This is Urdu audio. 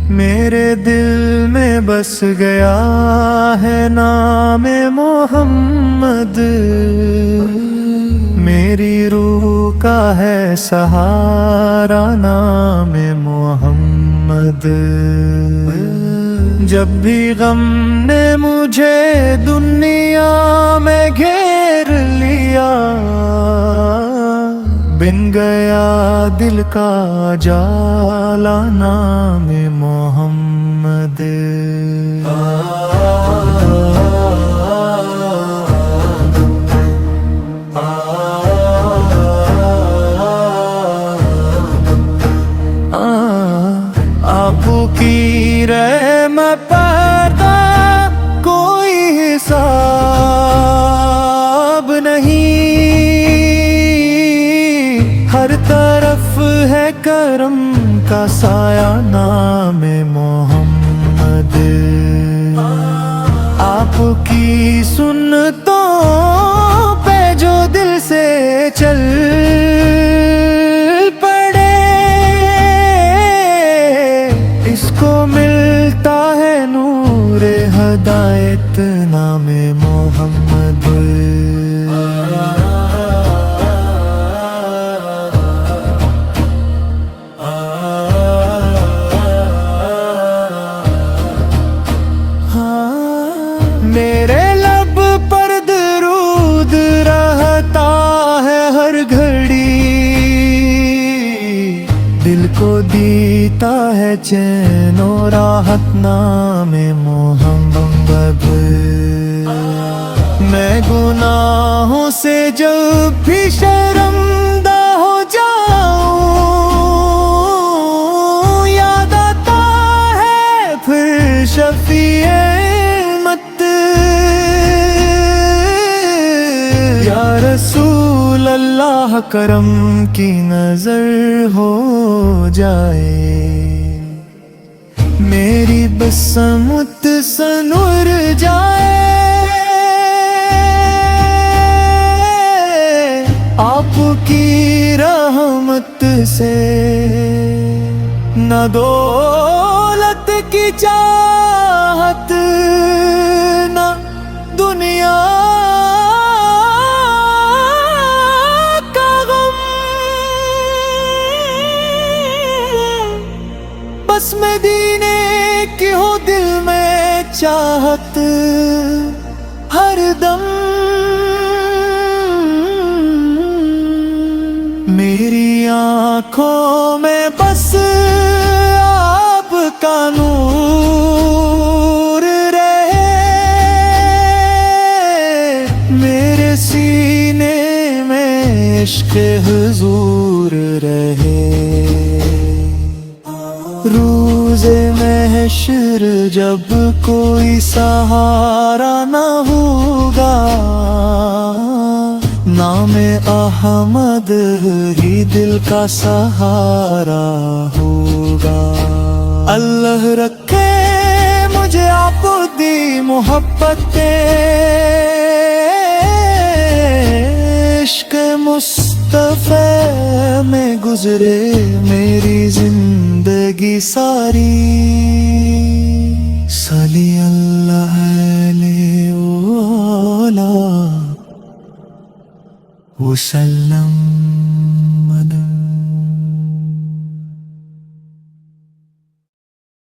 میرے دل میں بس گیا ہے نام محمد، میری روح کا ہے سہارا نام محمد۔ جب بھی غم نے مجھے دنیا میں گھیر لیا، بن گیا دل کا جالا نام محمد۔ آپ کی رحمت پردہ کوئی حساب نہیں، ہر طرف ہے کرم کا سایہ نام محمد۔ آپ کی سنتوں پہ جو دل سے چل پڑے، اس کو ملتا ہے نور ہدایت نام محمد۔ میرے لب پر درود رہتا ہے ہر گھڑی، دل کو دیتا ہے چین و راحت نام محمد۔ میں گناہوں سے جب بھی شرمندہ ہو جاؤں، یاد آتا ہے پھر شفیع امت۔ یا رسول اللہ کرم کی نظر ہو جائے، میری بسمت سنور جائے۔ آپ کی رحمت سے نہ دولت کی چاہت، نہ دنیا کا غم، بس مدینے کی ہو دل میں چاہت ہر دم۔ میری آنکھوں میں بس آپ کا نور رہے، میرے سینے میں عشق حضور رہے۔ روز محشر جب کوئی سہارا نہ ہوگا، نام احمد ہی دل کا سہارا ہوگا۔ اللہ رکھے مجھے آپ دی محبت، عشق مصطفیٰ میں گزرے میری زندگی ساری۔ صلی اللہ علیہ وسلم۔